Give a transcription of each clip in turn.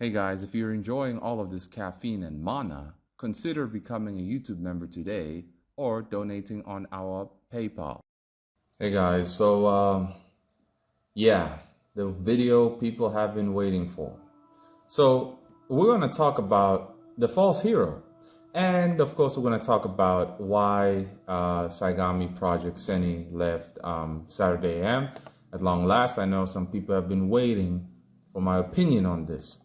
Hey guys, if you're enjoying all of this caffeine and mana, consider becoming a YouTube member today or donating on our PayPal. Hey guys, yeah, the video people have been waiting for. So we're going to talk about the false hero. And of course, we're going to talk about why Saigami Project Seny left Saturday A.M. At long last, I know some people have been waiting for my opinion on this.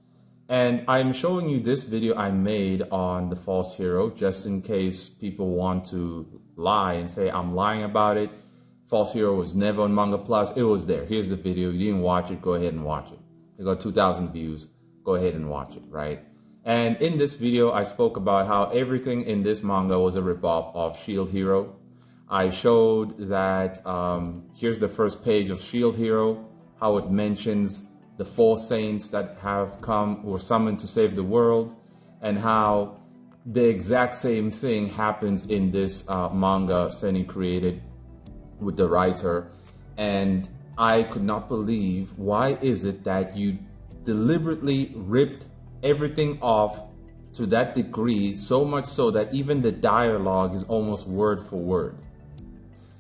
And I'm showing you this video I made on the false hero, just in case people want to lie and say I'm lying about it. False hero was never on Manga Plus. It was there. Here's the video. You didn't watch it, go ahead and watch it. It got 2,000 views. Go ahead and watch it, right? And in this video, I spoke about how everything in this manga was a ripoff of Shield Hero. I showed that here's the first page of Shield Hero, how it mentions the 4 saints that have come or summoned to save the world, and how the exact same thing happens in this manga Seny created with the writer. And I could not believe, why is it that you deliberately ripped everything off to that degree, so much so that even the dialogue is almost word for word.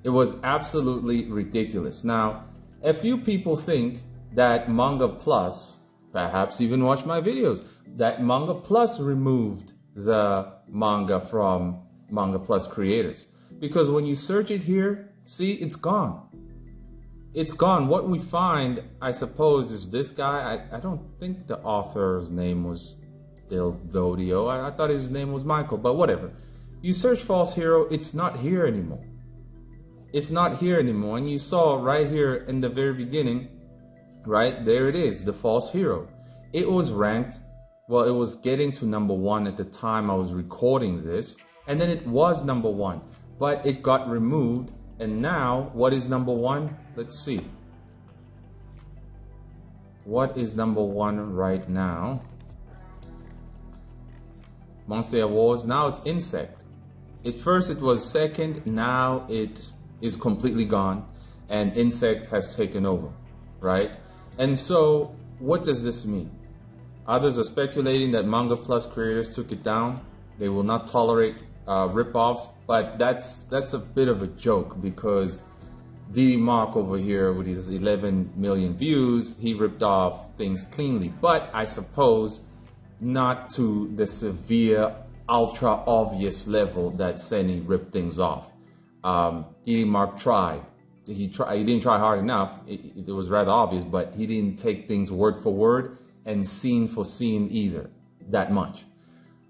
It was absolutely ridiculous. Now, a few people think that Manga Plus, perhaps even watch my videos, that Manga Plus removed the manga from Manga Plus creators. Because when you search it here, see, it's gone. It's gone. What we find, I suppose, is this guy. I don't think the author's name was Del Vodio. I thought his name was Michael, but whatever. You search False Hero, it's not here anymore. It's not here anymore. And you saw right here in the very beginning, right, there it is, the false hero. It was ranked, well, it was getting to number 1 at the time I was recording this, and then it was number 1, but it got removed. And now, what is number 1? Let's see. What is number 1 right now? Monthly awards, now it's Insect. At first it was second, now it is completely gone, and Insect has taken over, right? And so, what does this mean? Others are speculating that Manga Plus creators took it down. They will not tolerate rip-offs, but that's a bit of a joke, because D Mark over here with his 11 million views, he ripped off things cleanly, but I suppose not to the severe, ultra obvious level that Seny ripped things off. D Mark tried. He didn't try hard enough. It was rather obvious, but he didn't take things word for word and scene for scene either that much.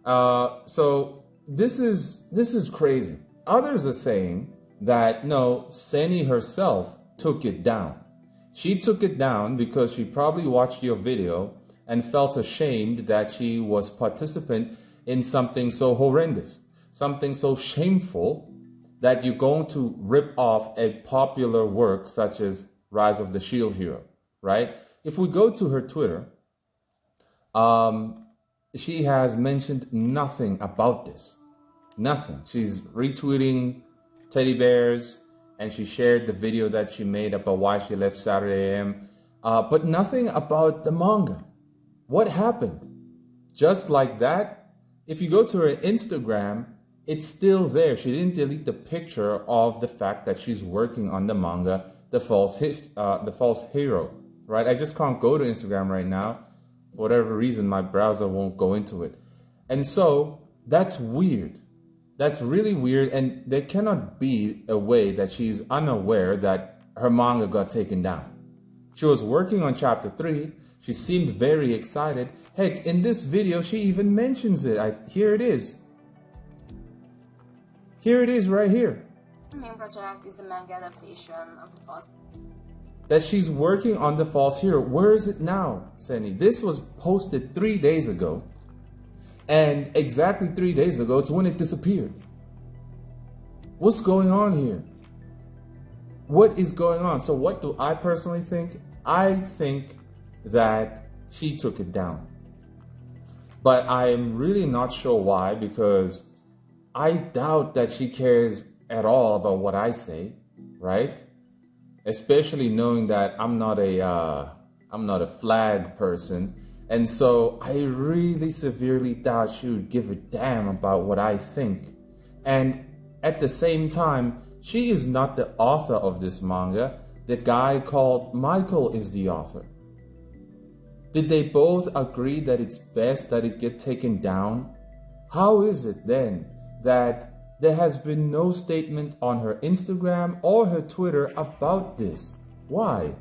So this is crazy. Others are saying that no, Seny herself took it down. She took it down because she probably watched your video and felt ashamed that she was participant in something so horrendous, something so shameful, that you're going to rip off a popular work such as Rise of the Shield Hero, right? If we go to her Twitter, she has mentioned nothing about this. Nothing. She's retweeting teddy bears, and she shared the video that she made about why she left Saturday A.M, but nothing about the manga. What happened? Just like that, if you go to her Instagram, it's still there. She didn't delete the picture of the fact that she's working on the manga, the false hero, right? I just can't go to Instagram right now. For whatever reason, my browser won't go into it. And so that's weird. That's really weird. And there cannot be a way that she's unaware that her manga got taken down. She was working on chapter 3. She seemed very excited. Heck, in this video, she even mentions it. Here it is. Here it is right here. The main project is the manga adaptation of the false. That she's working on the false hero. Where is it now, Seny? This was posted 3 days ago. And exactly 3 days ago, it's when it disappeared. What's going on here? What is going on? So what do I personally think? I think that she took it down. But I'm really not sure why, because I doubt that she cares at all about what I say, right? Especially knowing that I'm not a flag person, And so I really severely doubt she would give a damn about what I think. And at the same time, she is not the author of this manga. The guy called Michael is the author. Did they both agree that it's best that it get taken down? How is it then that there has been no statement on her Instagram or her Twitter about this? Why?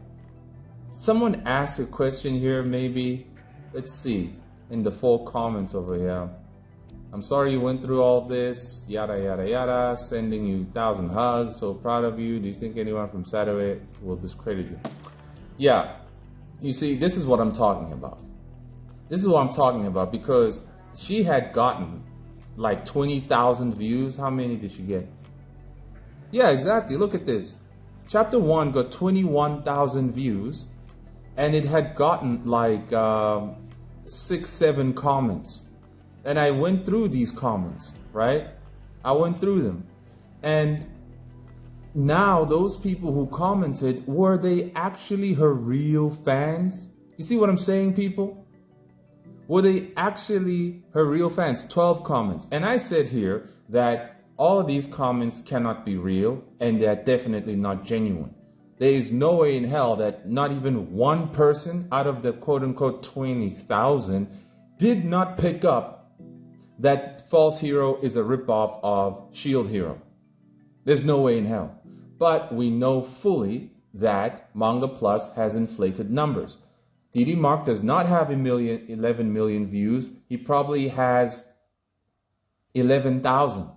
Someone asked a question here, maybe. Let's see, in the 4 comments over here. I'm sorry you went through all this, yada, yada, yada, sending you 1,000 hugs, so proud of you. Do you think anyone from Saturday will discredit you? Yeah, you see, this is what I'm talking about. This is what I'm talking about, because she had gotten like 20,000 views. How many did she get? Yeah, exactly. Look at this. Chapter 1 got 21,000 views, and it had gotten like 6-7 comments. And I went through these comments, right? I went through them. And now those people who commented, were they actually her real fans? You see what I'm saying, people? Were they actually her real fans? 12 comments. And I said here that all of these comments cannot be real, and they're definitely not genuine. There is no way in hell that not even one person out of the quote-unquote 20,000 did not pick up that False Hero is a ripoff of Shield Hero. There's no way in hell. But we know fully that Manga Plus has inflated numbers. DD Mark does not have 11 million views. He probably has 11,000.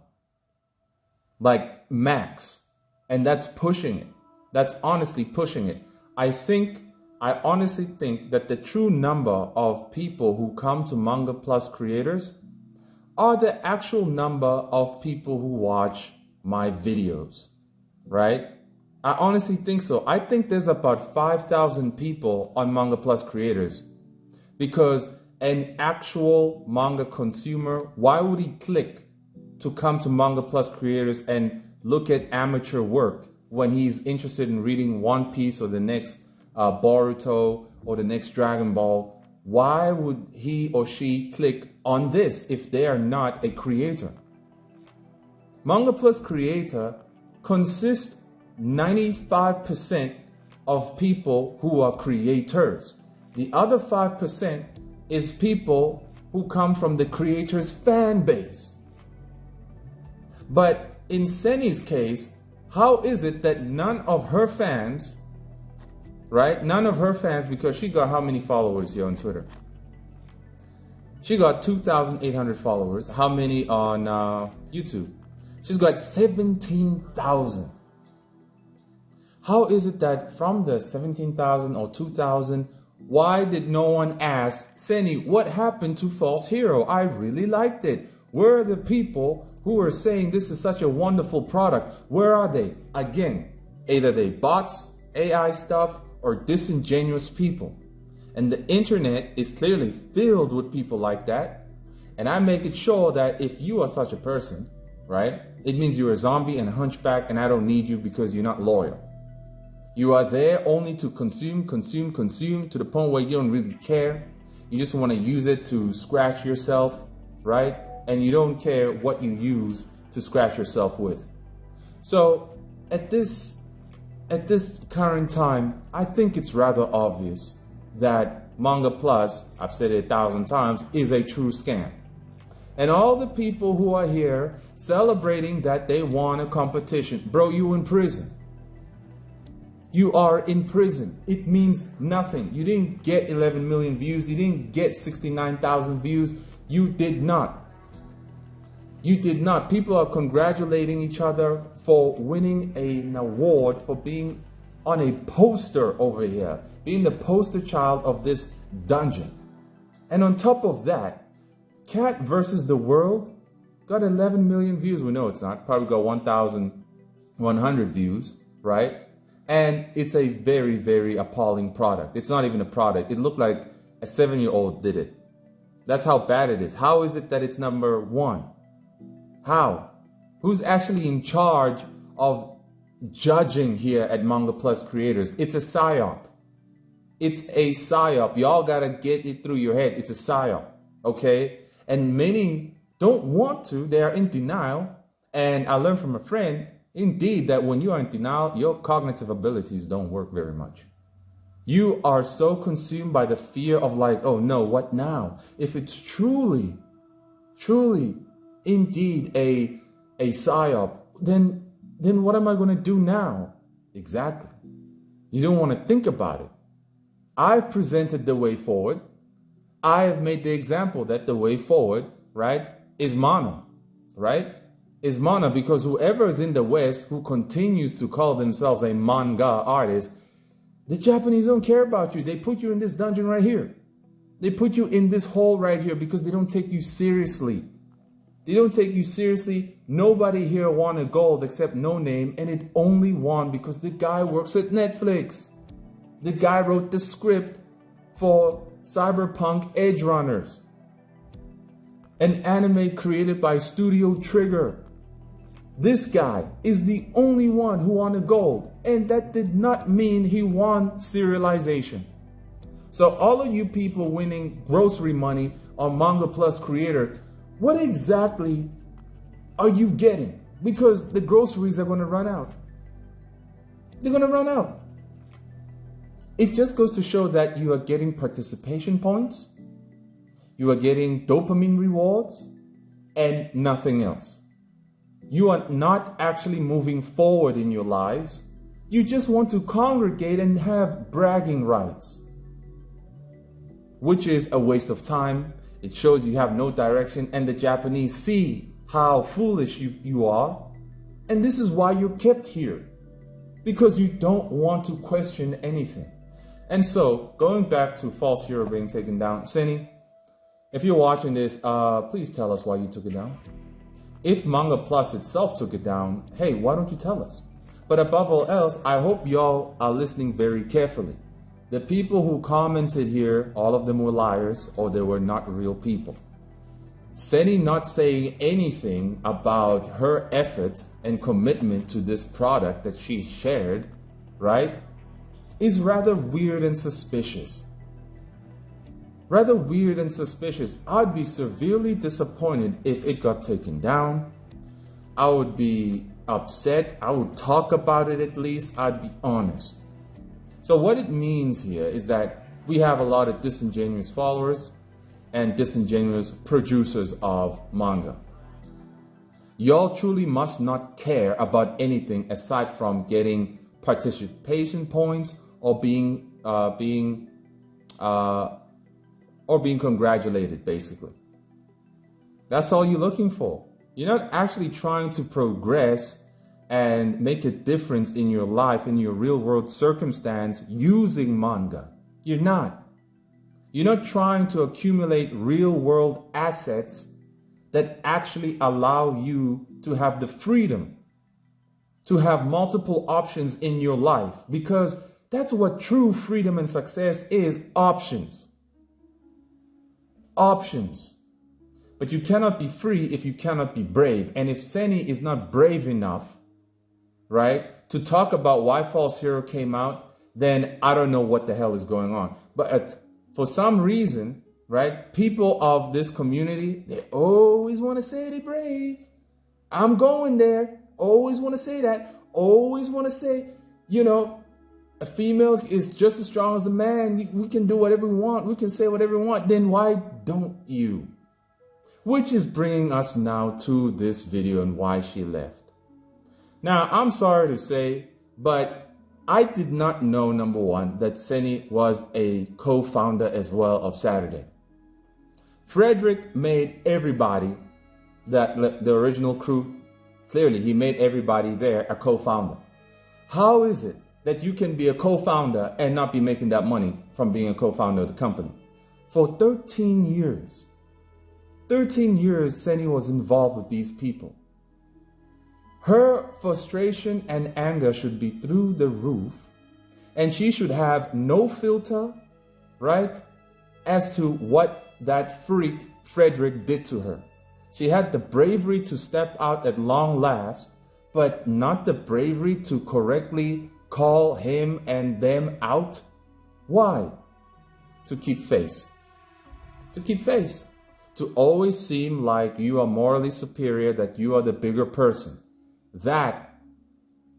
Like max. And that's pushing it. That's honestly pushing it. I honestly think that the true number of people who come to Manga Plus creators are the actual number of people who watch my videos, right? I honestly think so. I think there's about 5,000 people on Manga Plus creators, because an actual manga consumer, why would he click to come to Manga Plus creators and look at amateur work when he's interested in reading One Piece or the next Boruto or the next Dragon Ball? Why would he or she click on this if they are not a creator? Manga Plus creator consists 95% of people who are creators. The other 5% is people who come from the creator's fan base. But in Seny's case, how is it that none of her fans, right? None of her fans, because she got how many followers here on Twitter? She got 2,800 followers. How many on YouTube? She's got 17,000. How is it that from the 17,000 or 2,000, why did no one ask, Seny, what happened to False Hero? I really liked it. Where are the people who are saying this is such a wonderful product? Where are they? Again, either they bots, AI stuff, or disingenuous people. And the internet is clearly filled with people like that. And I make it sure that if you are such a person, right, it means you're a zombie and a hunchback, and I don't need you because you're not loyal. You are there only to consume to the point where you don't really care. You just want to use it to scratch yourself, right? And you don't care what you use to scratch yourself with. So at this current time, I think it's rather obvious that Manga Plus, I've said it 1,000 times, is a true scam. And all the people who are here celebrating that they won a competition, bro, you in prison. You are in prison. It means nothing. You didn't get 11 million views. You didn't get 69,000 views. You did not. You did not. People are congratulating each other for winning an award for being on a poster over here, being the poster child of this dungeon. And on top of that, Cat versus the World got 11 million views. We know it's not. Probably got 1,100 views, right? And it's a very, very appalling product. It's not even a product. It looked like a 7-year-old did it. That's how bad it is. How is it that it's number 1? How? Who's actually in charge of judging here at Manga Plus creators? It's a psyop. It's a psyop. Y'all got to get it through your head. It's a psyop, okay? And many don't want to. They are in denial. And I learned from a friend, indeed, that when you are in denial, your cognitive abilities don't work very much. You are so consumed by the fear of like, oh no, what now? If it's truly, indeed a psyop, then what am I going to do now? Exactly. You don't want to think about it. I've presented the way forward. I have made the example that the way forward, right, is MANAA, right? Is MANAA, because whoever is in the West who continues to call themselves a manga artist, the Japanese don't care about you. They put you in this dungeon right here. They put you in this hole right here because they don't take you seriously. They don't take you seriously. Nobody here won a gold except No Name, and it only won because the guy works at Netflix. The guy wrote the script for Cyberpunk Edge Runners, an anime created by Studio Trigger. This guy is the only one who won a gold, and that did not mean he won serialization. So all of you people winning grocery money on Manga Plus creator, what exactly are you getting? Because the groceries are going to run out. They're going to run out. It just goes to show that you are getting participation points, you are getting dopamine rewards, and nothing else. You are not actually moving forward in your lives. You just want to congregate and have bragging rights, which is a waste of time. It shows you have no direction, and the Japanese see how foolish you are. And this is why you're kept here, because you don't want to question anything. And so, going back to False Hero being taken down, Syny, if you're watching this, please tell us why you took it down. If Manga Plus itself took it down, hey, why don't you tell us? But above all else, I hope y'all are listening very carefully. The people who commented here, all of them were liars, or they were not real people. Seny not saying anything about her effort and commitment to this product that she shared, right, is rather weird and suspicious. Rather weird and suspicious. I'd be severely disappointed if it got taken down. I would be upset. I would talk about it at least. I'd be honest. So what it means here is that we have a lot of disingenuous followers and disingenuous producers of manga. Y'all truly must not care about anything aside from getting participation points or being congratulated, basically. That's all you're looking for. You're not actually trying to progress and make a difference in your life, in your real world circumstance using manga. You're not. You're not trying to accumulate real world assets that actually allow you to have the freedom to have multiple options in your life, because that's what true freedom and success is: options. Options. But you cannot be free if you cannot be brave. And if Seny is not brave enough, right, to talk about why False Hero came out, then I don't know what the hell is going on. But for some reason, right, people of this community, they always want to say they're brave. I'm going there. Always want to say that. Always want to say, you know, a female is just as strong as a man. We can do whatever we want. We can say whatever we want. Then why don't you? Which is bringing us now to this video and why she left. Now, I'm sorry to say, but I did not know, number one, that Seny was a co-founder as well of Saturday. Frederick made everybody, the original crew, clearly he made everybody there a co-founder. How is it that you can be a co-founder and not be making that money from being a co-founder of the company? For 13 years, Seny was involved with these people. Her frustration and anger should be through the roof, and she should have no filter, right, as to what that freak Frederick did to her. She had the bravery to step out at long last, but not the bravery to correctly call him and them out Why? To keep face. To keep face. To always seem like you are morally superior, that you are the bigger person. That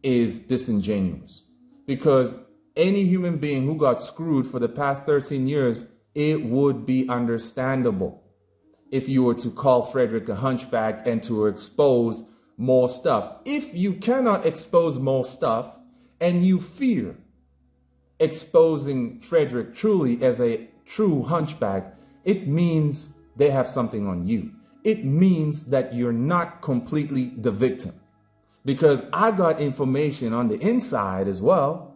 is disingenuous. Because any human being who got screwed for the past 13 years, it would be understandable if you were to call Frederick a hunchback and to expose more stuff. If you cannot expose more stuff and you fear exposing Frederick truly as a true hunchback, it means they have something on you. It means that you're not completely the victim. Because I got information on the inside as well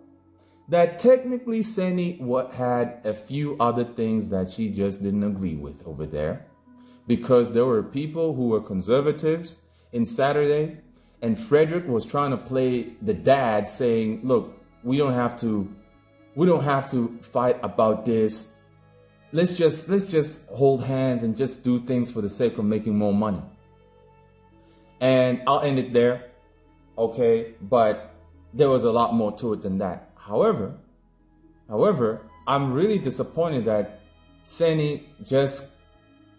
that technically Seny had a few other things that she just didn't agree with over there. Because there were people who were conservatives in Saturday, and Frederick was trying to play the dad, saying, look, we don't have to fight about this. Let's just hold hands and just do things for the sake of making more money. And I'll end it there. Okay, but there was a lot more to it than that. However, I'm really disappointed that Seny just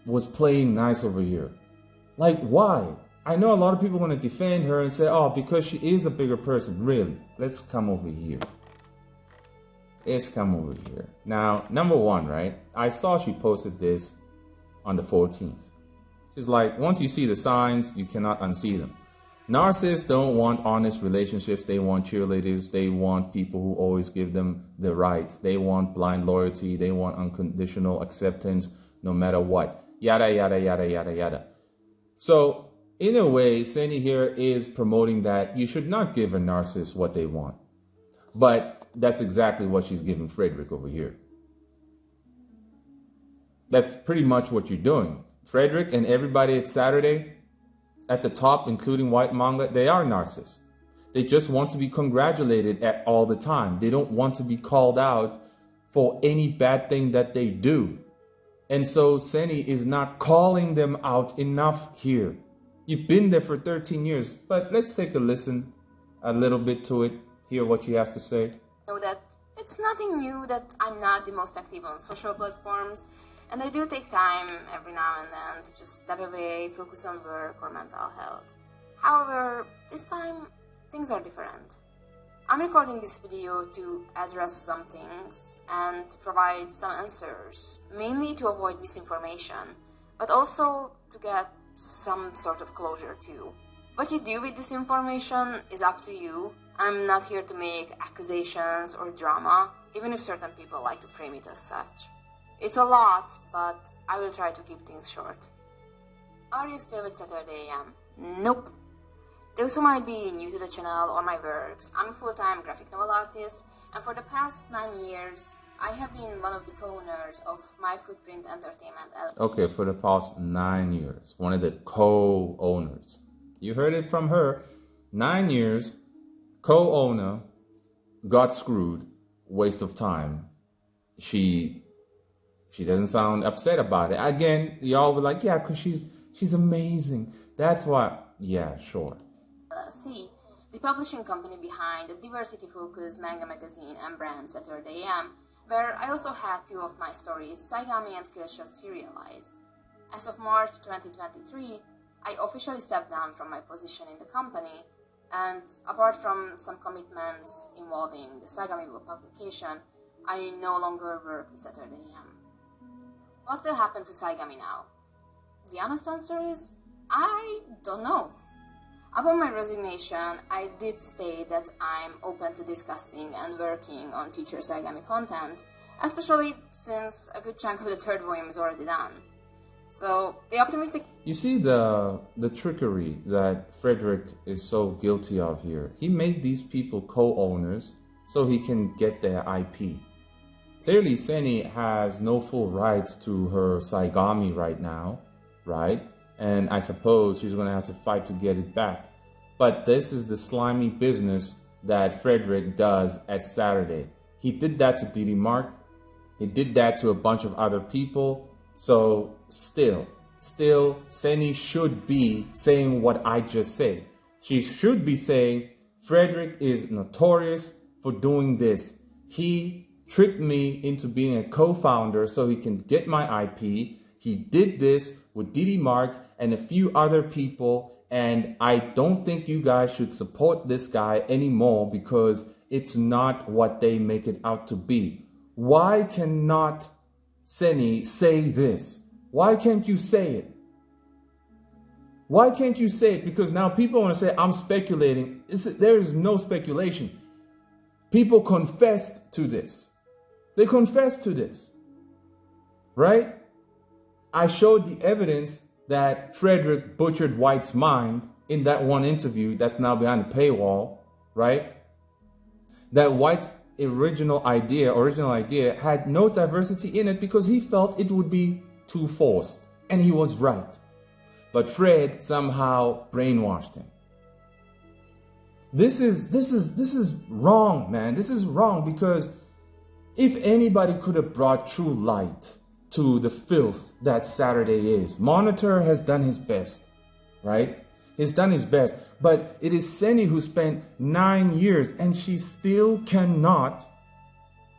was playing nice over here. Like, why? I know a lot of people want to defend her and say, oh, because she is a bigger person. Really? Let's come over here. Let's come over here. Now, number one, right? I saw she posted this on the 14th. She's like, once you see the signs, you cannot unsee them. Narcissists don't want honest relationships. They want cheerleaders. They want people who always give them the right. They want blind loyalty. They want unconditional acceptance no matter what. Yada, yada, yada, yada, yada. So, in a way, Seny here is promoting that you should not give a narcissist what they want. But that's exactly what she's giving Frederick over here. That's pretty much what you're doing. Frederick and everybody at Saturday, at the top, including white manga, they are narcissists. They just want to be congratulated at all the time. They don't want to be called out for any bad thing that they do. And so Seny is not calling them out enough here. You've been there for 13 years, but let's take a listen a little bit to it, hear what she has to say. Know that it's nothing new that I'm not the most active on social platforms, and I do take time every now and then to just step away, focus on work or mental health. However, this time, things are different. I'm recording this video to address some things and to provide some answers, mainly to avoid misinformation, but also to get some sort of closure too. What you do with this information is up to you. I'm not here to make accusations or drama, even if certain people like to frame it as such. It's a lot, but I will try to keep things short. Are you still with Saturday A.M? Nope. Those who might be new to the channel or my works, I'm a full-time graphic novel artist, and for the past 9 years, I have been one of the co-owners of My Footprint Entertainment. Okay, for the past 9 years, one of the co-owners. You heard it from her. 9 years, co-owner, got screwed, waste of time. She doesn't sound upset about it. Again, y'all were like, yeah, because she's amazing. That's why, yeah, sure. See, the publishing company behind the diversity-focused manga magazine and brand Saturday A.M, where I also had 2 of my stories, Saigami and Killshot, serialized. As of March 2023, I officially stepped down from my position in the company, and apart from some commitments involving the Saigami book publication, I no longer work with Saturday A.M. What will happen to Saigami now? The honest answer is, I don't know. Upon my resignation, I did state that I'm open to discussing and working on future Saigami content, especially since a good chunk of the 3rd volume is already done. So, the optimistic... You see the trickery that Frederick is so guilty of here. He made these people co-owners so he can get their IP. Clearly, Seny has no full rights to her Saigami right now, right? And I suppose she's going to have to fight to get it back. But this is the slimy business that Frederick does at Saturday. He did that to Didi Mark. He did that to a bunch of other people. So still, Seny should be saying what I just said. She should be saying Frederick is notorious for doing this. He tricked me into being a co-founder so he can get my IP. He did this with Didi Mark and a few other people. And I don't think you guys should support this guy anymore because it's not what they make it out to be. Why cannot Seny say this? Why can't you say it? Why can't you say it? Because now people want to say, I'm speculating. There is no speculation. People confessed to this. They confessed to this. Right? I showed the evidence that Frederick butchered White's mind in that one interview that's now behind the paywall. Right? That White's original idea had no diversity in it because he felt it would be too forced. And he was right. But Fred somehow brainwashed him. This is wrong, man. This is wrong because if anybody could have brought true light to the filth that Saturday is, Monitor has done his best, right? He's done his best. But it is Seny who spent 9 years and she still cannot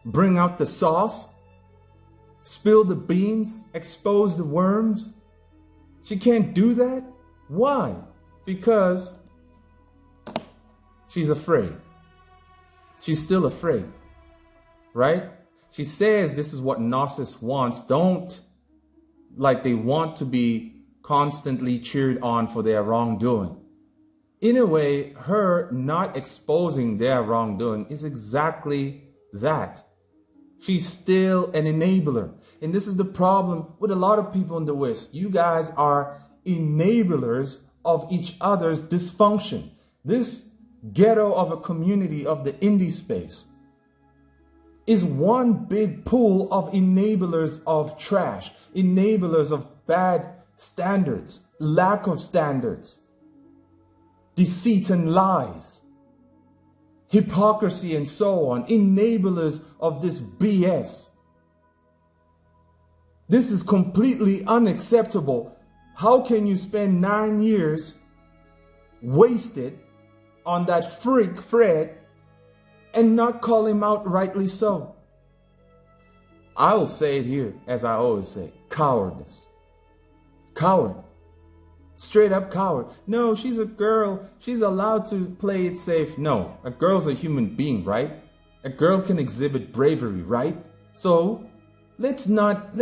bring out the sauce, spill the beans, expose the worms. She can't do that. Why? Because she's afraid. She's still afraid, right? She says this is what narcissists want. They want to be constantly cheered on for their wrongdoing. In a way, her not exposing their wrongdoing is exactly that. She's still an enabler. And this is the problem with a lot of people in the West. You guys are enablers of each other's dysfunction. This ghetto of a community of the indie space is one big pool of enablers of trash, enablers of bad standards, lack of standards, deceit and lies, hypocrisy and so on, enablers of this BS. This is completely unacceptable. How can you spend 9 years wasted on that freak Fred and not call him out rightly so? I'll say it here, as I always say, cowardice. Coward. Straight up coward. No, she's a girl. She's allowed to play it safe. No, a girl's a human being, right? A girl can exhibit bravery, right? So let's not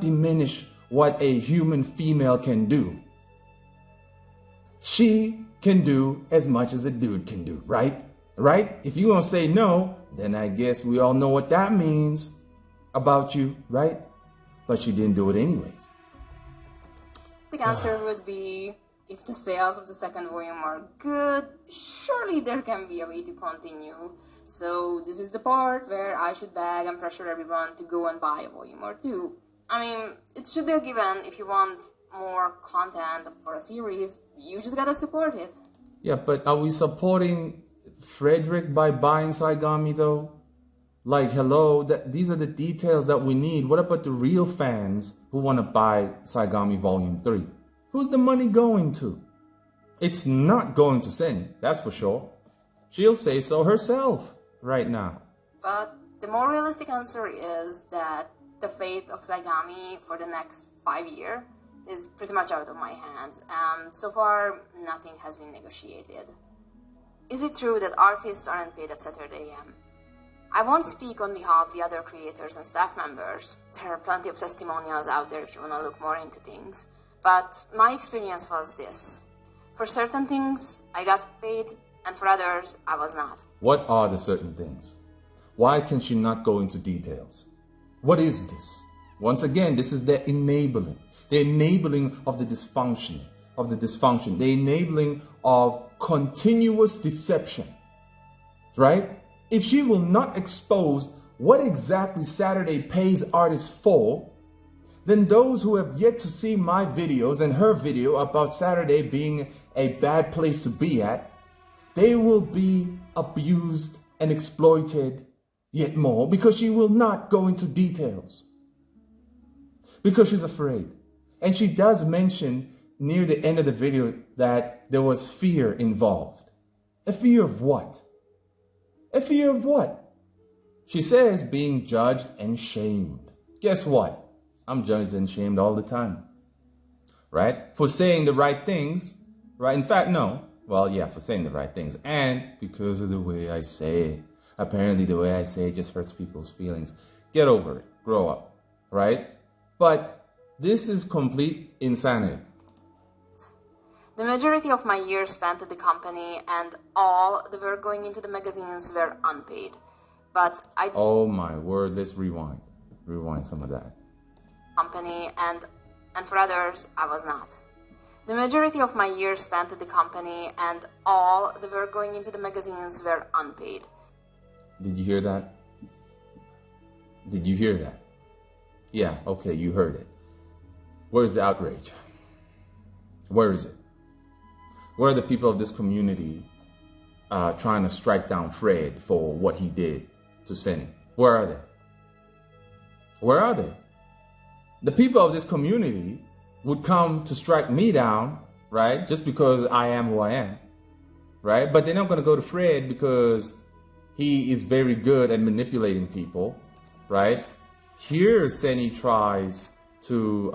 diminish what a human female can do. She can do as much as a dude can do, right? Right? If you're gonna say no, then I guess we all know what that means about you, right? But she didn't do it anyways. The answer would be, if the sales of the second volume are good, surely there can be a way to continue. So this is the part where I should beg and pressure everyone to go and buy a volume or two. I mean, it should be a given. If you want more content for a series, you just gotta support it. Yeah, but are we supporting Frederick by buying Saigami though? Like, hello, these are the details that we need. What about the real fans who want to buy Saigami Volume 3? Who's the money going to? It's not going to Seny, that's for sure. She'll say so herself right now. But the more realistic answer is that the fate of Saigami for the next 5 years is pretty much out of my hands, and so far nothing has been negotiated. Is it true that artists aren't paid at Saturday A.M? I won't speak on behalf of the other creators and staff members. There are plenty of testimonials out there if you want to look more into things. But my experience was this. For certain things, I got paid, and for others, I was not. What are the certain things? Why can she not go into details? What is this? Once again, this is the enabling. The enabling of the dysfunction, the enabling of continuous deception, right? If she will not expose what exactly Saturday pays artists for, then those who have yet to see my videos and her video about Saturday being a bad place to be at, they will be abused and exploited yet more because she will not go into details. Because she's afraid. And she does mention near the end of the video that there was fear involved. A fear of what? A fear of what? She says being judged and shamed. Guess what? I'm judged and shamed all the time, right? For saying the right things, right? In fact, no. Well, yeah, for saying the right things. And because of the way I say it. Apparently the way I say it just hurts people's feelings. Get over it. Grow up, right? But this is complete insanity. The majority of my years spent at the company and all the work going into the magazines were unpaid. But I... Oh my word, let's rewind. Rewind some of that. Company and for others, I was not. The majority of my years spent at the company and all the work going into the magazines were unpaid. Did you hear that? Did you hear that? Yeah, okay, you heard it. Where's the outrage? Where is it? Where are the people of this community trying to strike down Fred for what he did to Syny? Where are they? Where are they? The people of this community would come to strike me down, right? Just because I am who I am, right? But they're not going to go to Fred because he is very good at manipulating people, right? Here, Syny tries to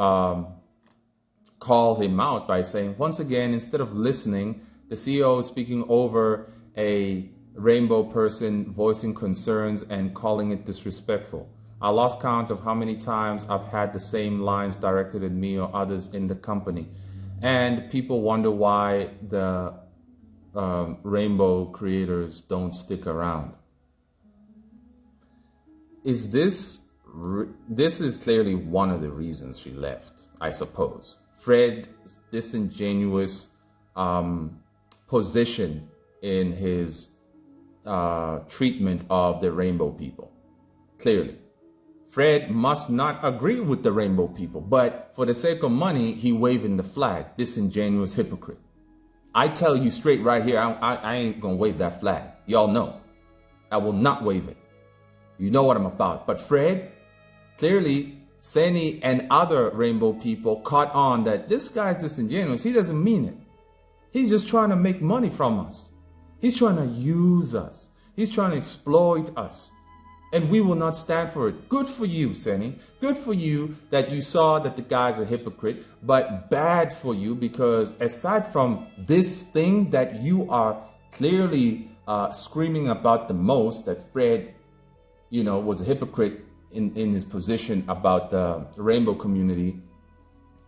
call him out by saying, once again, instead of listening, the CEO is speaking over a rainbow person, voicing concerns and calling it disrespectful. I lost count of how many times I've had the same lines directed at me or others in the company. And people wonder why the rainbow creators don't stick around. Is this is clearly one of the reasons she left, I suppose. Fred's disingenuous position in his treatment of the rainbow people. Clearly. Fred must not agree with the rainbow people, but for the sake of money, he waving the flag. Disingenuous hypocrite. I tell you straight right here, I ain't gonna wave that flag. Y'all know. I will not wave it. You know what I'm about. But Fred, clearly, Seny and other rainbow people caught on that this guy's disingenuous. He doesn't mean it. He's just trying to make money from us. He's trying to use us. He's trying to exploit us. And we will not stand for it. Good for you, Seny. Good for you that you saw that the guy's a hypocrite, but bad for you because aside from this thing that you are clearly screaming about the most, that Fred, was a hypocrite in his position about the rainbow community,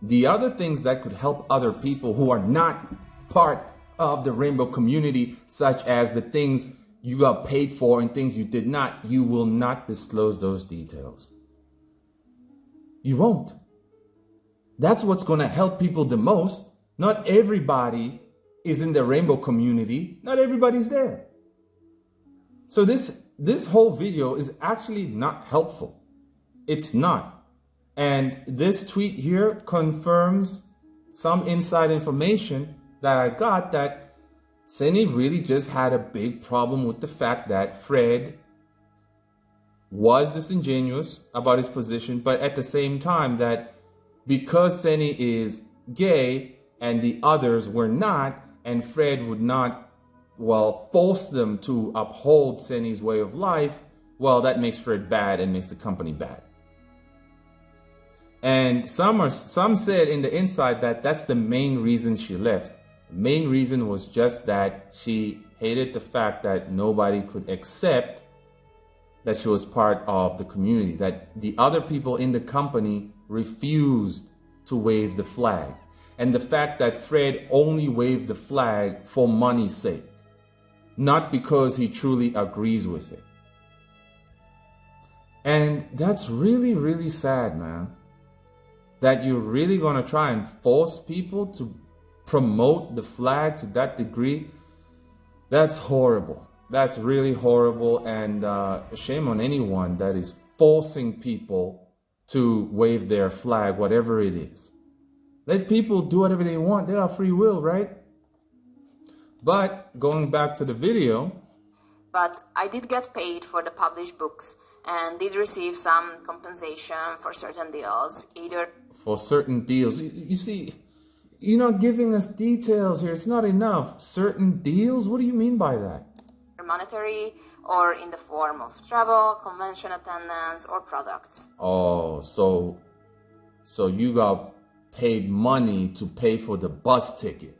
the other things that could help other people who are not part of the rainbow community, such as the things you got paid for and things you did not, you will not disclose those details. You won't. That's what's going to help people the most. Not everybody is in the rainbow community. Not everybody's there. So this whole video is actually not helpful. It's not. And this tweet here confirms some inside information that I got, that Syny really just had a big problem with the fact that Fred was disingenuous about his position, but at the same time that because Syny is gay and the others were not, and Fred would not, force them to uphold Syny's way of life, that makes Fred bad and makes the company bad. And some said in the inside that that's the main reason she left. The main reason was just that she hated the fact that nobody could accept that she was part of the community, that the other people in the company refused to wave the flag. And the fact that Fred only waved the flag for money's sake, not because he truly agrees with it. And that's really, really sad, man. That you're really going to try and force people to promote the flag to that degree. That's horrible. That's really horrible, and shame on anyone that is forcing people to wave their flag, whatever it is. Let people do whatever they want. They have free will, right? But going back to the video. But I did get paid for the published books and did receive some compensation for certain deals, either for certain deals. You see, you're not giving us details here. It's not enough. Certain deals? What do you mean by that? monetary or in the form of travel, convention attendance, or products. Oh, so you got paid money to pay for the bus ticket.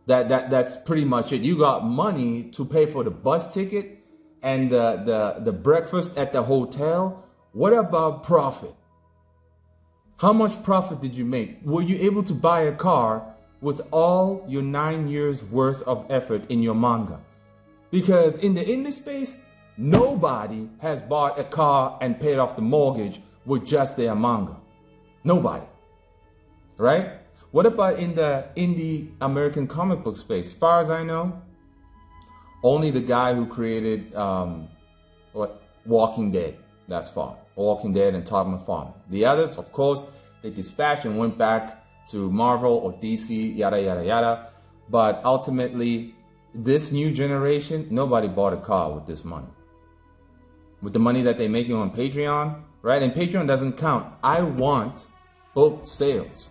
That's pretty much it. You got money to pay for the bus ticket and the breakfast at the hotel. What about profit? How much profit did you make? Were you able to buy a car with all your 9 years worth of effort in your manga? Because in the indie space, nobody has bought a car and paid off the mortgage with just their manga. Nobody. Right? What about in the indie American comic book space? As far as I know, only the guy who created Walking Dead. That's far. Walking Dead and Todd McFarlane. The others, of course, they dispatched and went back to Marvel or DC, yada, yada, yada. But ultimately, this new generation, nobody bought a car with this money. With the money that they're making on Patreon, right? And Patreon doesn't count. I want book sales.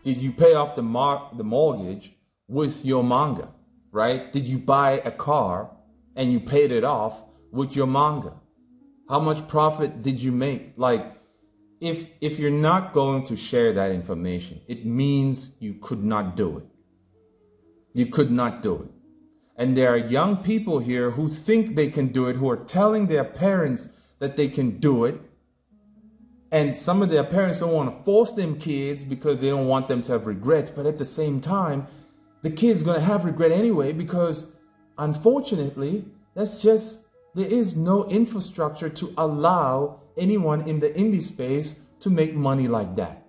Did you pay off the mortgage with your manga, right? Did you buy a car and you paid it off with your manga? How much profit did you make? Like, if you're not going to share that information, it means you could not do it. You could not do it. And there are young people here who think they can do it, who are telling their parents that they can do it. And some of their parents don't want to force them kids because they don't want them to have regrets. But at the same time, the kid's going to have regret anyway because, unfortunately, there is no infrastructure to allow anyone in the indie space to make money like that.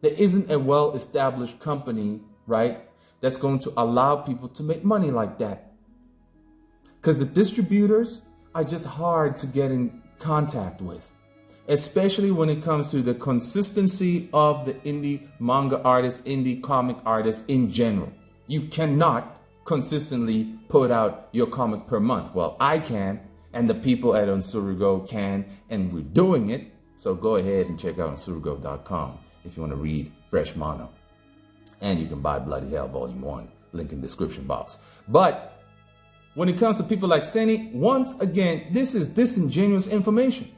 There isn't a well-established company, right, that's going to allow people to make money like that. Because the distributors are just hard to get in contact with, especially when it comes to the consistency of the indie manga artists, indie comic artists in general. You cannot consistently put out your comic per month. Well, I can, and the people at Onsurugo can, and we're doing it. So go ahead and check out onsurugo.com if you want to read fresh manga. And you can buy Bloody Hell Volume 1, link in the description box. But when it comes to people like Seny, once again, this is disingenuous information.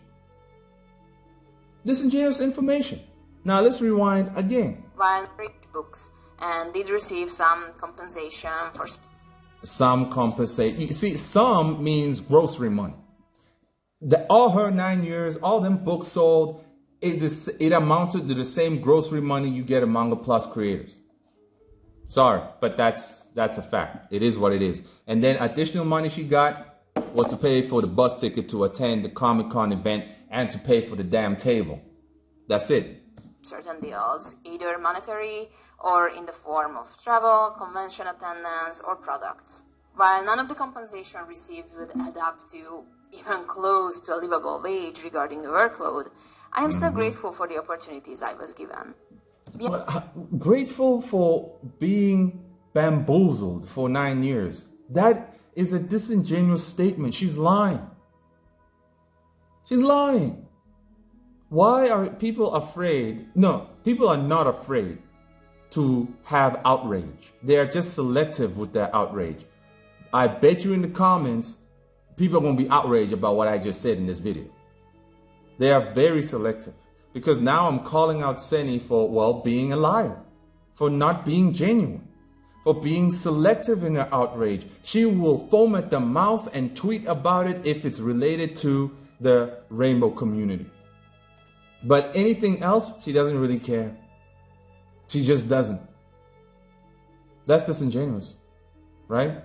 Disingenuous information. Now let's rewind again. While read books and did receive some compensation for... Some compensation. You see, some means grocery money. All her 9 years, all them books sold, it amounted to the same grocery money you get at Manga Plus creators. Sorry, but that's a fact. It is what it is. And then additional money she got was to pay for the bus ticket to attend the Comic-Con event and to pay for the damn table. That's it. Certain deals, either monetary or in the form of travel, convention attendance, or products. While none of the compensation received would add up to even close to a livable wage regarding the workload, I am still grateful for the opportunities I was given. Grateful for being bamboozled for 9 years. That is a disingenuous statement. She's lying. She's lying. Why are people afraid? No, people are not afraid to have outrage. They are just selective with their outrage. I bet you in the comments, people are going to be outraged about what I just said in this video. They are very selective. Because now I'm calling out Seny for, well, being a liar. For not being genuine. For being selective in her outrage. She will foam at the mouth and tweet about it if it's related to the rainbow community. But anything else, she doesn't really care. She just doesn't. That's disingenuous, right?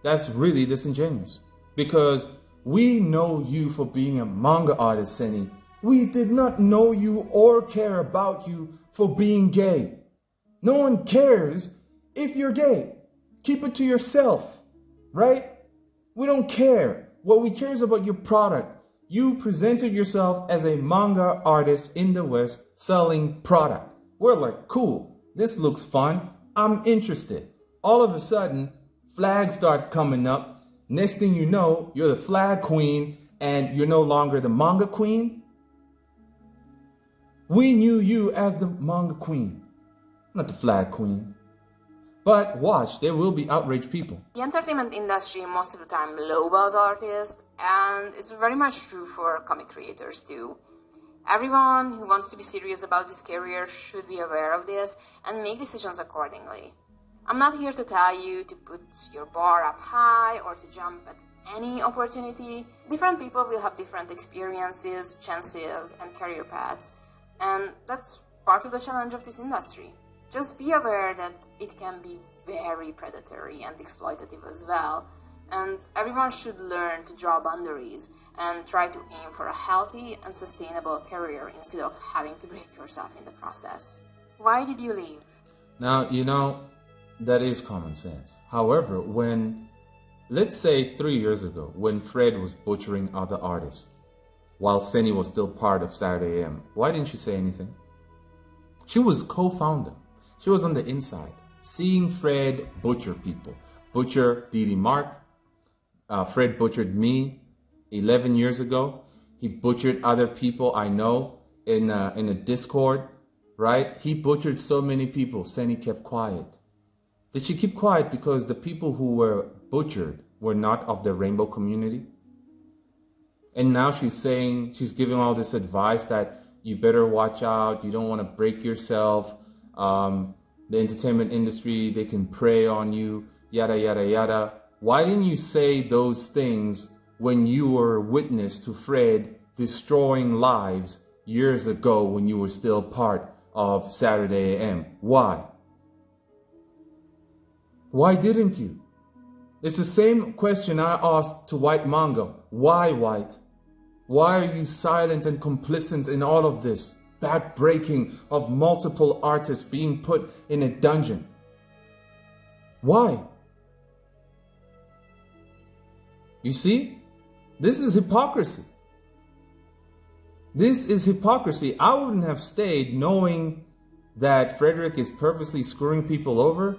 That's really disingenuous. Because we know you for being a manga artist, Seny. We did not know you or care about you for being gay. No one cares if you're gay. Keep it to yourself, right? We don't care. What we care is about your product. You presented yourself as a manga artist in the West selling product. We're like, cool, this looks fun. I'm interested. All of a sudden, flags start coming up. Next thing you know, you're the flag queen and you're no longer the manga queen. We knew you as the manga queen, not the flag queen. But watch, there will be outraged people. The entertainment industry most of the time lowballs artists, and it's very much true for comic creators too. Everyone who wants to be serious about this career should be aware of this and make decisions accordingly. I'm not here to tell you to put your bar up high or to jump at any opportunity. Different people will have different experiences, chances, and career paths, and that's part of the challenge of this industry. Just be aware that it can be very predatory and exploitative as well, and everyone should learn to draw boundaries and try to aim for a healthy and sustainable career instead of having to break yourself in the process. Why did you leave? Now, that is common sense. However, let's say 3 years ago, when Fred was butchering other artists, while Seny was still part of Saturday A.M, why didn't she say anything? She was co-founder. She was on the inside, seeing Fred butcher people. Butcher Didi Mark. Fred butchered me 11 years ago. He butchered other people I know in a Discord, right? He butchered so many people. Seny kept quiet. Did she keep quiet because the people who were butchered were not of the rainbow community? And now she's giving all this advice that you better watch out, you don't want to break yourself, the entertainment industry, they can prey on you, yada, yada, yada. Why didn't you say those things when you were witness to Fred destroying lives years ago when you were still part of Saturday A.M? Why? Why didn't you? It's the same question I asked to White Manga. Why, White? Why are you silent and complicit in all of this? Backbreaking of multiple artists being put in a dungeon. Why? You see? This is hypocrisy. This is hypocrisy. I wouldn't have stayed knowing that Frederick is purposely screwing people over,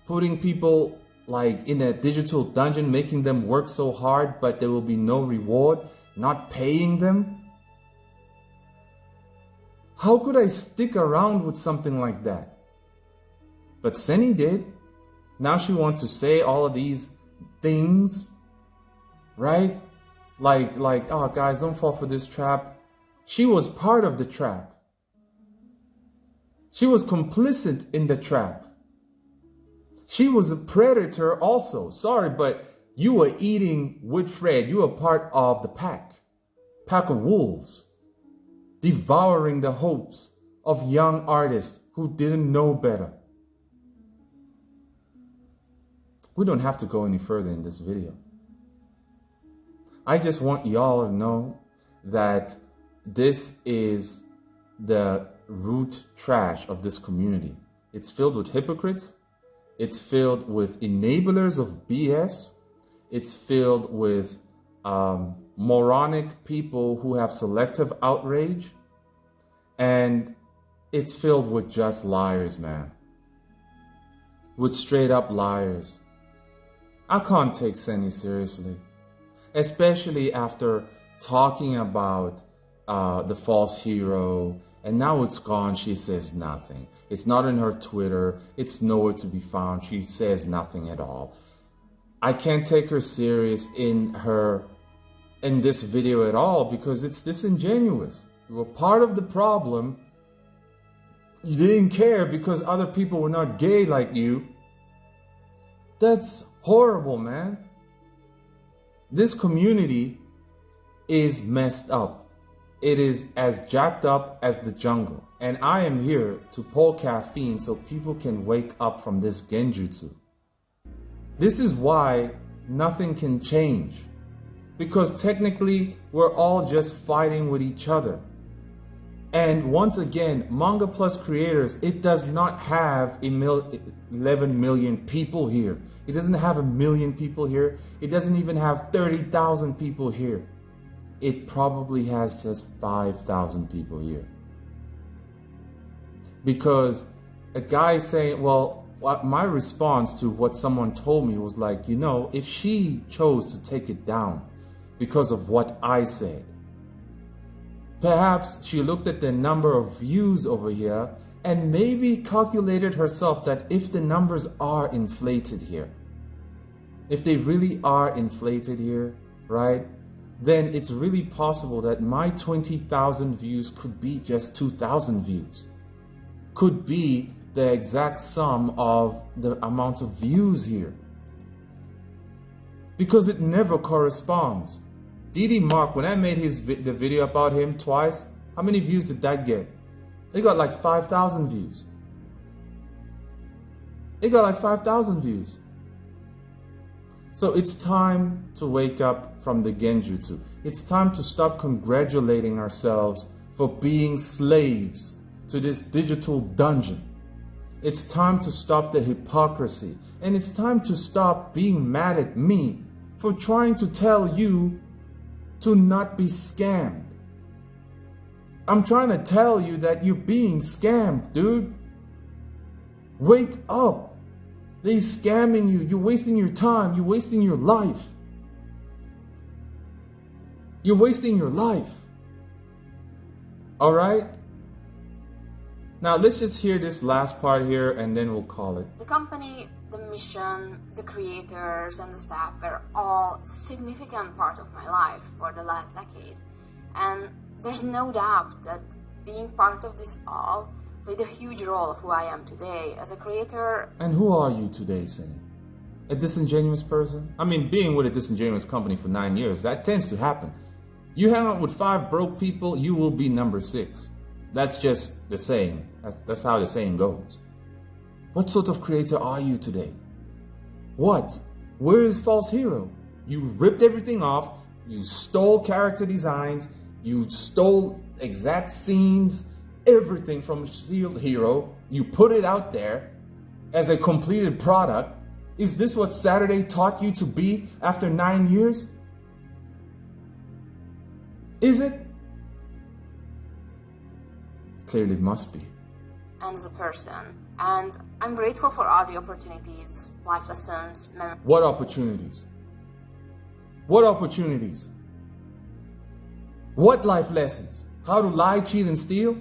putting people like in a digital dungeon, making them work so hard, but there will be no reward, not paying them. How could I stick around with something like that? But Seny did. Now she wants to say all of these things, right? Like, oh guys, don't fall for this trap. She was part of the trap. She was complicit in the trap. She was a predator also. Sorry, but you were eating with Fred. You were part of the pack of wolves, devouring the hopes of young artists who didn't know better. We don't have to go any further in this video. I just want y'all to know that this is the root trash of this community. It's filled with hypocrites. It's filled with enablers of BS. It's filled with moronic people who have selective outrage. And it's filled with just liars, man. With straight up liars. I can't take Seny seriously. Especially after talking about the false hero. And now it's gone, she says nothing. It's not in her Twitter. It's nowhere to be found. She says nothing at all. I can't take her serious in this video at all because it's disingenuous. You were part of the problem. You didn't care because other people were not gay like you. That's horrible, man. This community is messed up. It is as jacked up as the jungle. And I am here to pour caffeine so people can wake up from this genjutsu. This is why nothing can change. Because technically, we're all just fighting with each other. And once again, Manga Plus creators, it does not have 11 million people here. It doesn't have 1 million people here. It doesn't even have 30,000 people here. It probably has just 5,000 people here. Because a guy saying, well, my response to what someone told me was like, if she chose to take it down because of what I said, perhaps she looked at the number of views over here and maybe calculated herself that if the numbers are inflated here, if they really are inflated here, right, then it's really possible that my 20,000 views could be just 2,000 views. Could be the exact sum of the amount of views here. Because it never corresponds. DD Mark, when I made the video about him twice, how many views did that get? It got like 5,000 views. It got like 5,000 views. So it's time to wake up from the genjutsu. It's time to stop congratulating ourselves for being slaves to this digital dungeon. It's time to stop the hypocrisy. And it's time to stop being mad at me for trying to tell you to not be scammed. I'm trying to tell you that you're being scammed, dude. Wake up. They're scamming you. You're wasting your time. You're wasting your life. You're wasting your life. All right? Now, let's just hear this last part here and then we'll call it. The company, the mission, the creators, and the staff were all a significant part of my life for the last decade. And there's no doubt that being part of this all played a huge role of who I am today as a creator. And who are you today, Syny? A disingenuous person? I mean, being with a disingenuous company for 9 years, that tends to happen. You hang out with 5 broke people, you will be number 6. That's just the saying. That's how the saying goes. What sort of creator are you today? What? Where is False Hero? You ripped everything off, you stole character designs, you stole exact scenes, everything from Shield Hero, you put it out there as a completed product. Is this what Saturday taught you to be after 9 years? Is it? Clearly must be. And as a person. And I'm grateful for all the opportunities, life lessons, memories. What opportunities? What opportunities? What life lessons? How to lie, cheat, and steal?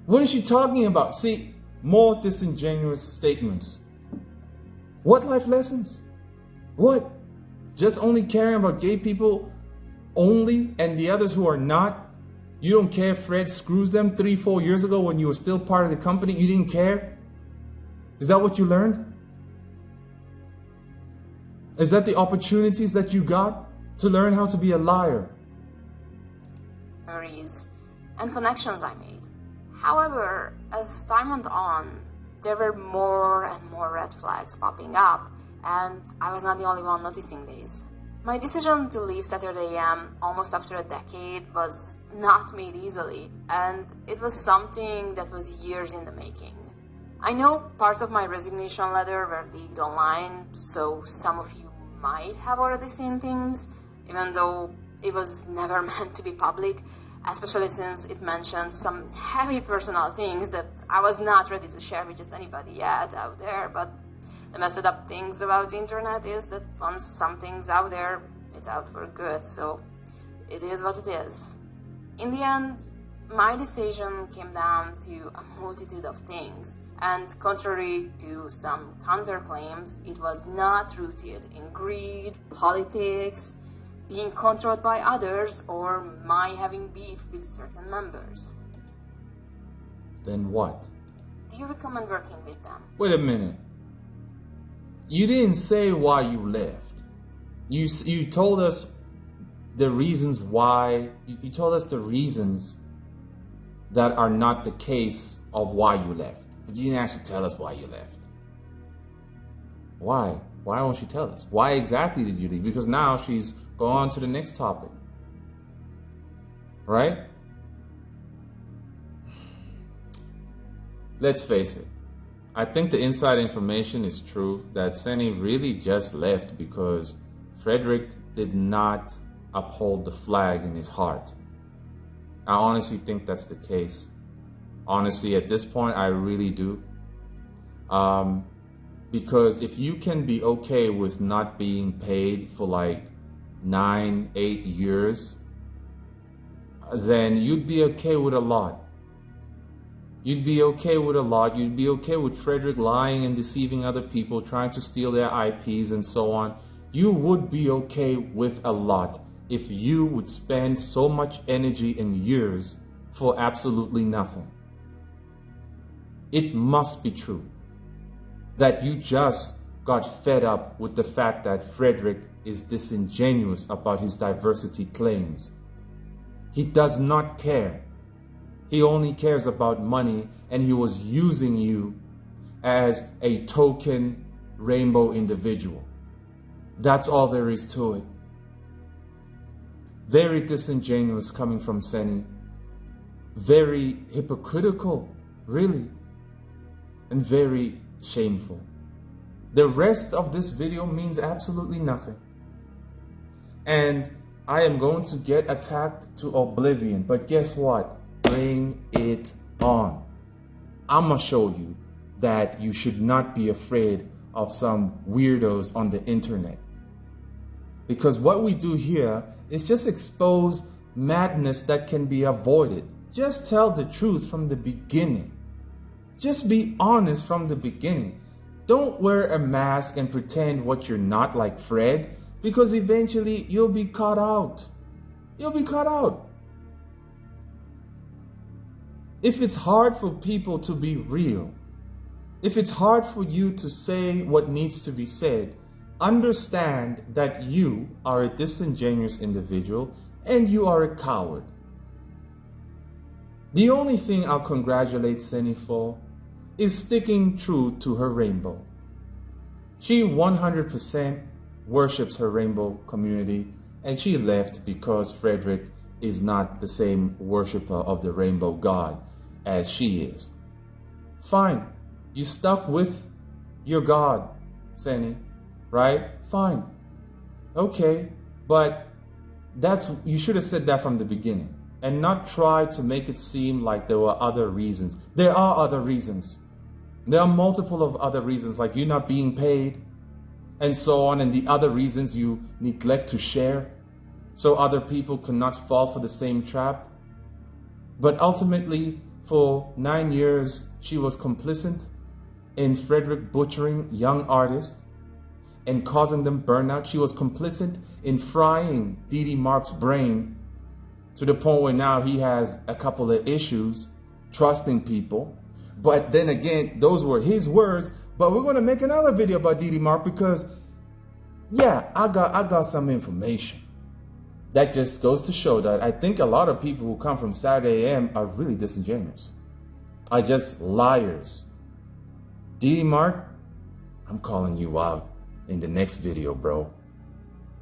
What is she talking about? See, more disingenuous statements. What life lessons? What? Just only caring about gay people only and the others who are not? You don't care if Fred screws them 3-4 years ago when you were still part of the company? You didn't care? Is that what you learned? Is that the opportunities that you got to learn how to be a liar? Memories and connections I made. However, as time went on, there were more and more red flags popping up, and I was not the only one noticing these. My decision to leave Saturday A.M. almost after a decade was not made easily, and it was something that was years in the making. I know parts of my resignation letter were leaked online, so some of you might have already seen things, even though it was never meant to be public, especially since it mentioned some heavy personal things that I was not ready to share with just anybody yet out there. But the messed up things about the internet is that once something's out there, it's out for good, so it is what it is. In the end, my decision came down to a multitude of things, and contrary to some counterclaims, it was not rooted in greed, politics, being controlled by others, or my having beef with certain members. Then what? Do you recommend working with them? Wait a minute. You didn't say why you left. You told us the reasons why. You told us the reasons that are not the case of why you left. But you didn't actually tell us why you left. Why? Why won't you tell us? Why exactly did you leave? Because now she's gone on to the next topic. Right? Let's face it. I think the inside information is true that Seny really just left because Frederick did not uphold the flag in his heart. I honestly think that's the case. Honestly, at this point, I really do. Because if you can be okay with not being paid for like 9-8 years, then you'd be okay with a lot. You'd be okay with a lot. You'd be okay with Frederick lying and deceiving other people, trying to steal their IPs and so on. You would be okay with a lot if you would spend so much energy and years for absolutely nothing. It must be true that you just got fed up with the fact that Frederick is disingenuous about his diversity claims. He does not care. He only cares about money, and he was using you as a token rainbow individual. That's all there is to it. Very disingenuous coming from Seny. Very hypocritical, really. And very shameful. The rest of this video means absolutely nothing. And I am going to get attacked to oblivion. But guess what? Bring it on. I'm going to show you that you should not be afraid of some weirdos on the internet. Because what we do here is just expose madness that can be avoided. Just tell the truth from the beginning. Just be honest from the beginning. Don't wear a mask and pretend what you're not, like Fred, because eventually you'll be caught out. You'll be caught out. If it's hard for people to be real, if it's hard for you to say what needs to be said, understand that you are a disingenuous individual and you are a coward. The only thing I'll congratulate Seny for is sticking true to her rainbow. She 100% worships her rainbow community, and she left because Frederick is not the same worshiper of the rainbow god as she is. Fine, you stuck with your god, Seny, right? Fine. Okay, but you should have said that from the beginning and not try to make it seem like there were other reasons. There are other reasons. There are multiple of other reasons, like you not being paid and so on, and the other reasons you neglect to share so other people cannot fall for the same trap. But ultimately, for 9 years, she was complicit in Frederick butchering young artists and causing them burnout. She was complicit in frying D.D. Mark's brain to the point where now he has a couple of issues trusting people. But then again, those were his words. But we're going to make another video about D.D. Mark because, yeah, I got some information. That just goes to show that I think a lot of people who come from Saturday A.M. are really disingenuous. Are just liars. D.D. Mark, I'm calling you out in the next video, bro.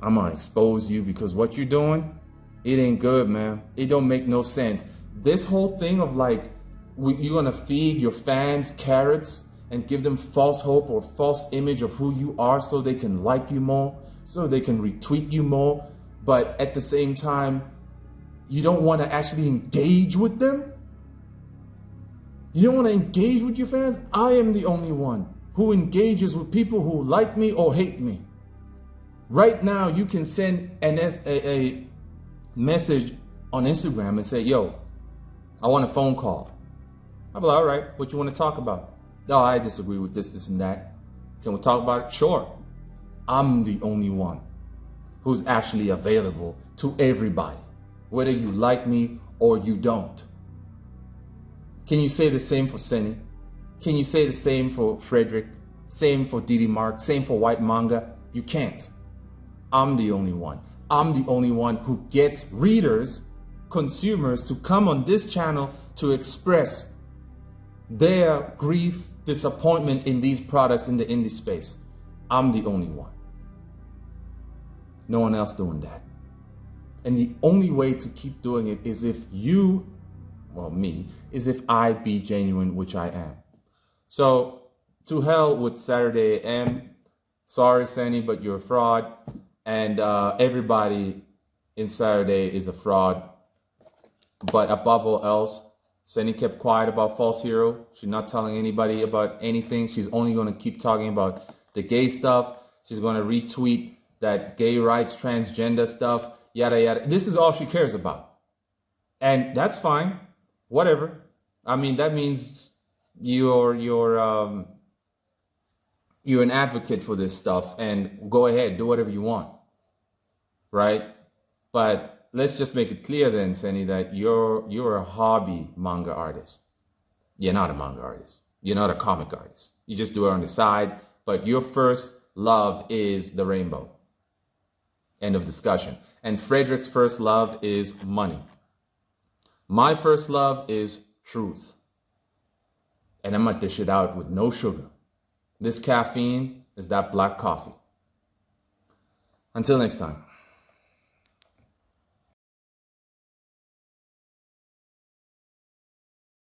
I'm going to expose you because what you're doing, it ain't good, man. It don't make no sense. This whole thing of like, you're going to feed your fans carrots and give them false hope or false image of who you are so they can like you more, so they can retweet you more. But at the same time, you don't want to actually engage with them. You don't want to engage with your fans. I am the only one who engages with people who like me or hate me. Right now, you can send a message on Instagram and say, yo, I want a phone call. I'll be like, all right, what you want to talk about? Oh, I disagree with this, and that. Can we talk about it? Sure. I'm the only one who's actually available to everybody, whether you like me or you don't. Can you say the same for Seny? Can you say the same for Frederick? Same for D.D. Mark? Same for White Manga? You can't. I'm the only one. I'm the only one who gets readers, consumers, to come on this channel to express their grief, disappointment in these products in the indie space. I'm the only one. No one else doing that. And the only way to keep doing it is if you, well, me, is if I be genuine, which I am. So, to hell with Saturday A.M. Sorry, Seny, but you're a fraud. And everybody in Saturday is a fraud. But above all else, Seny kept quiet about False Hero. She's not telling anybody about anything. She's only going to keep talking about the gay stuff. She's going to retweet that gay rights, transgender stuff, yada, yada. This is all she cares about. And that's fine. Whatever. I mean, that means you're an advocate for this stuff, and go ahead, do whatever you want, right? But let's just make it clear then, Seny, that you're a hobby manga artist. You're not a manga artist. You're not a comic artist. You just do it on the side, but your first love is the rainbow. End of discussion. And Frederick's first love is money. My first love is truth. And I'm gonna dish it out with no sugar. This caffeine is that black coffee. Until next time.